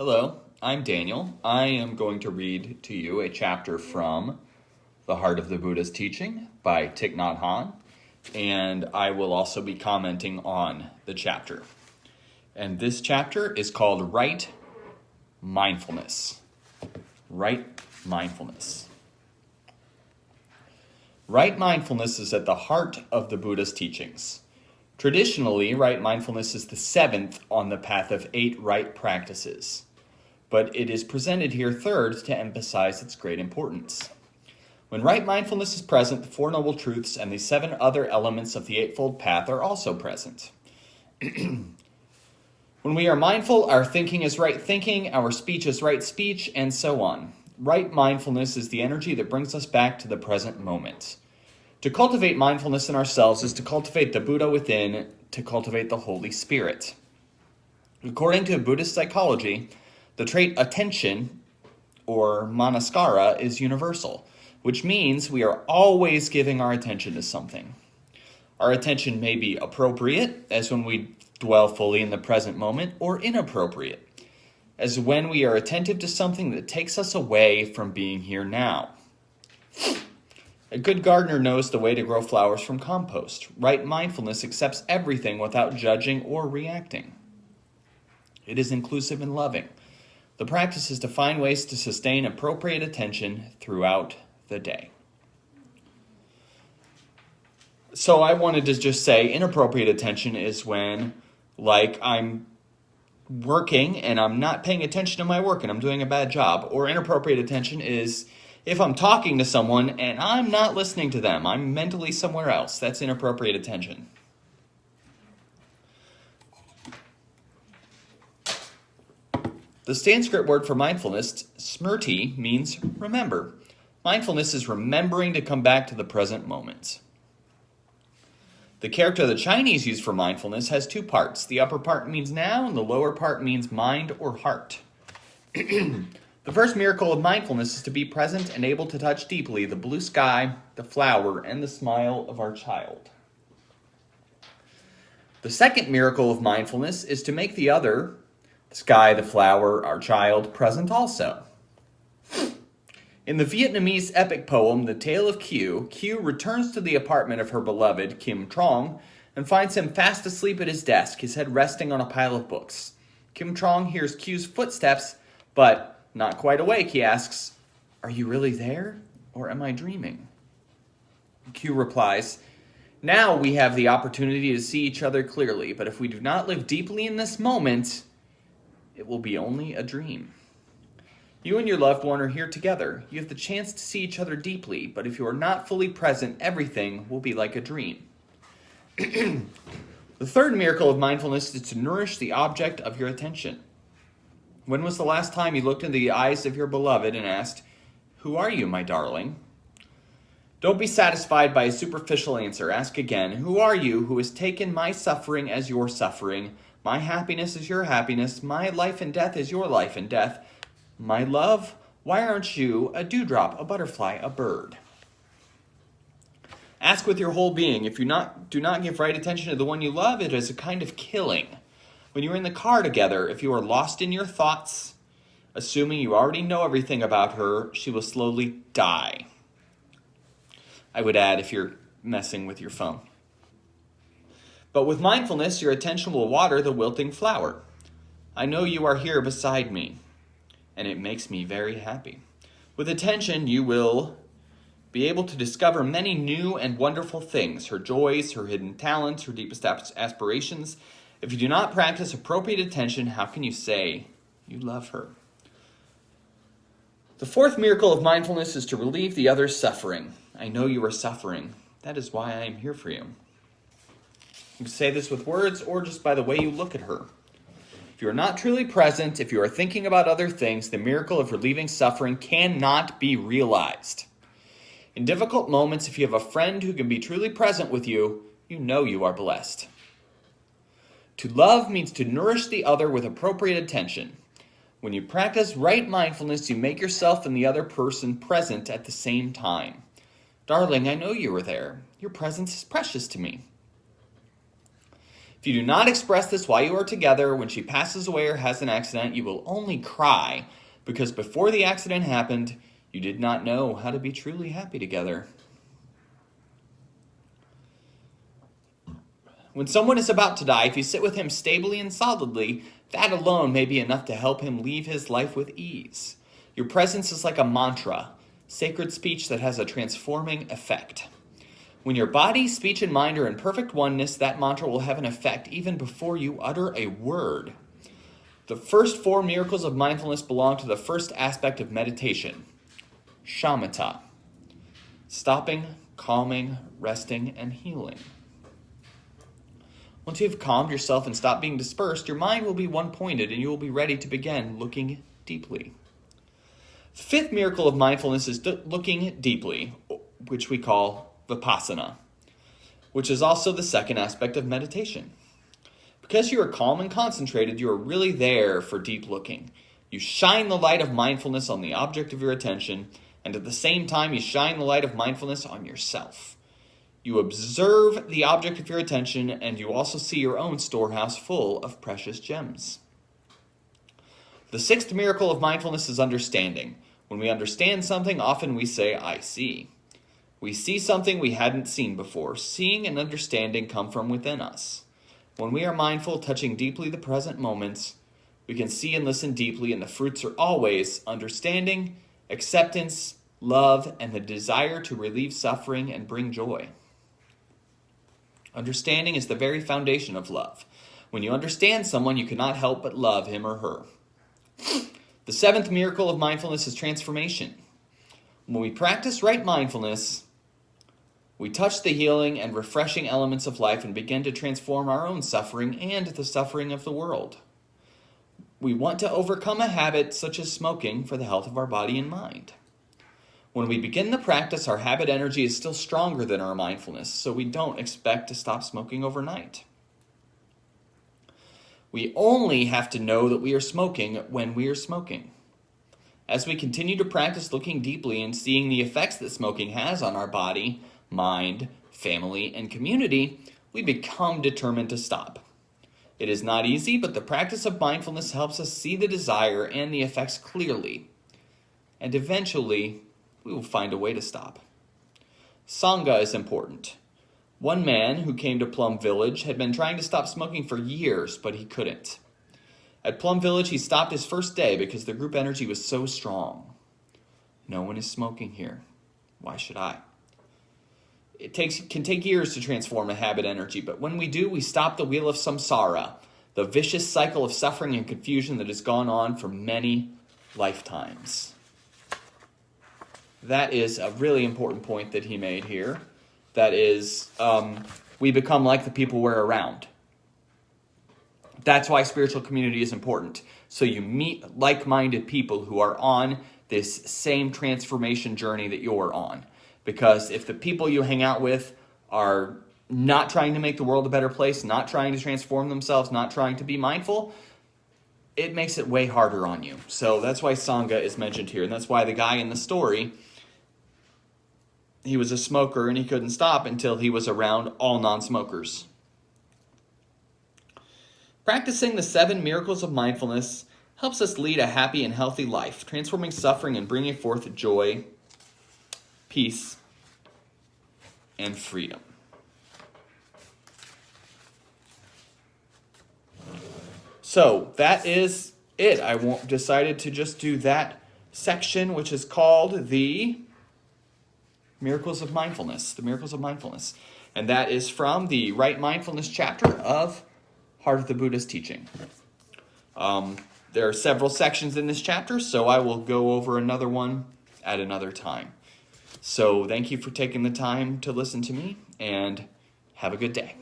Hello, I'm Daniel. I am going to read to you a chapter from The Heart of the Buddha's Teaching by Thich Nhat Hanh, and I will also be commenting on the chapter. And this chapter is called Right Mindfulness. Right Mindfulness. Right mindfulness is at the heart of the Buddha's teachings. Traditionally, right mindfulness is the seventh on the path of 8 right practices, but it is presented here third to emphasize its great importance. When right mindfulness is present, the Four Noble Truths and the 7 other elements of the Eightfold Path are also present. When we are mindful, our thinking is right thinking, our speech is right speech, and so on. Right mindfulness is the energy that brings us back to the present moment. To cultivate mindfulness in ourselves is to cultivate the Buddha within, to cultivate the Holy Spirit. According to Buddhist psychology, the trait attention, or manaskara, is universal, which means we are always giving our attention to something. Our attention may be appropriate, as when we dwell fully in the present moment, or inappropriate, as when we are attentive to something that takes us away from being here now. A good gardener knows the way to grow flowers from compost. Right mindfulness accepts everything without judging or reacting. It is inclusive and loving. The practice is to find ways to sustain appropriate attention throughout the day. So I wanted to just say inappropriate attention is when, like, I'm working and I'm not paying attention to my work and I'm doing a bad job. Or inappropriate attention is if I'm talking to someone and I'm not listening to them, I'm mentally somewhere else. That's inappropriate attention. The Sanskrit word for mindfulness, smrti, means remember. Mindfulness is remembering to come back to the present moment. The character the Chinese use for mindfulness has 2 parts. The upper part means now, and the lower part means mind or heart. The first miracle of mindfulness is to be present and able to touch deeply the blue sky, the flower, and the smile of our child. The second miracle of mindfulness is to make the other, the sky, the flower, our child, present also. In the Vietnamese epic poem, The Tale of Kieu, Kieu returns to the apartment of her beloved, Kim Trong, and finds him fast asleep at his desk, his head resting on a pile of books. Kim Trong hears Kieu's footsteps, but not quite awake, he asks, "Are you really there, or am I dreaming?" Kieu replies, "Now we have the opportunity to see each other clearly, but if we do not live deeply in this moment, it will be only a dream. You and your loved one are here together. You have the chance to see each other deeply, but if you are not fully present, everything will be like a dream." The third miracle of mindfulness is to nourish the object of your attention. When was the last time you looked into the eyes of your beloved and asked, "Who are you, my darling?" Don't be satisfied by a superficial answer. Ask again, "Who are you who has taken my suffering as your suffering, my happiness as your happiness, my life and death as your life and death? My love, why aren't you a dewdrop, a butterfly, a bird?" Ask with your whole being. If you do not give right attention to the one you love, it is a kind of killing. When you are in the car together, if you are lost in your thoughts, assuming you already know everything about her, she will slowly die. I would add if you're messing with your phone. But with mindfulness, your attention will water the wilting flower. I know you are here beside me, and it makes me very happy. With attention, you will be able to discover many new and wonderful things, her joys, her hidden talents, her deepest aspirations. If you do not practice appropriate attention, how can you say you love her? The fourth miracle of mindfulness is to relieve the other's suffering. I know you are suffering. That is why I am here for you. You can say this with words or just by the way you look at her. If you are not truly present, if you are thinking about other things, the miracle of relieving suffering cannot be realized. In difficult moments, if you have a friend who can be truly present with you, you know you are blessed. To love means to nourish the other with appropriate attention. When you practice right mindfulness, you make yourself and the other person present at the same time. Darling, I know you were there. Your presence is precious to me. If you do not express this while you are together, when she passes away or has an accident, you will only cry, because before the accident happened, you did not know how to be truly happy together. When someone is about to die, if you sit with him stably and solidly, that alone may be enough to help him leave his life with ease. Your presence is like a mantra, sacred speech that has a transforming effect. When your body, speech, and mind are in perfect oneness, that mantra will have an effect even before you utter a word. The first 4 miracles of mindfulness belong to the first aspect of meditation, shamatha, stopping, calming, resting, and healing. Once you have calmed yourself and stopped being dispersed, your mind will be one-pointed and you will be ready to begin looking deeply. The 5th miracle of mindfulness is looking deeply, which we call Vipassana, which is also the second aspect of meditation. Because you are calm and concentrated, you are really there for deep looking. You shine the light of mindfulness on the object of your attention, and at the same time you shine the light of mindfulness on yourself. You observe the object of your attention, and you also see your own storehouse full of precious gems. The 6th miracle of mindfulness is understanding. When we understand something, often we say, I see. We see something we hadn't seen before. Seeing and understanding come from within us. When we are mindful, touching deeply the present moments, we can see and listen deeply, and the fruits are always understanding, acceptance, love, and the desire to relieve suffering and bring joy. Understanding is the very foundation of love. When you understand someone, you cannot help but love him or her. The 7th miracle of mindfulness is transformation. When we practice right mindfulness, we touch the healing and refreshing elements of life and begin to transform our own suffering and the suffering of the world. We want to overcome a habit such as smoking for the health of our body and mind. When we begin the practice, our habit energy is still stronger than our mindfulness, so we don't expect to stop smoking overnight. We only have to know that we are smoking when we are smoking. As we continue to practice looking deeply and seeing the effects that smoking has on our body, mind, family, and community, we become determined to stop. It is not easy, but the practice of mindfulness helps us see the desire and the effects clearly. And eventually, we will find a way to stop. Sangha is important. One man who came to Plum Village had been trying to stop smoking for years, but he couldn't. At Plum Village, he stopped his first day because the group energy was so strong. No one is smoking here. Why should I? It can take years to transform a habit energy, but when we do, we stop the wheel of samsara, the vicious cycle of suffering and confusion that has gone on for many lifetimes. That is a really important point that he made here. That is, we become like the people we're around. That's why spiritual community is important. So you meet like-minded people who are on this same transformation journey that you're on. Because if the people you hang out with are not trying to make the world a better place, not trying to transform themselves, not trying to be mindful, it makes it way harder on you. So that's why Sangha is mentioned here. And that's why the guy in the story, he was a smoker and he couldn't stop until he was around all non-smokers. Practicing the 7 miracles of mindfulness helps us lead a happy and healthy life, transforming suffering and bringing forth joy, peace, and freedom. So that is it. I decided to just do that section, which is called the Miracles of Mindfulness. The Miracles of Mindfulness. And that is from the Right Mindfulness chapter of Heart of the Buddha's Teaching. There are several sections in this chapter, so I will go over another one at another time. So thank you for taking the time to listen to me, and have a good day.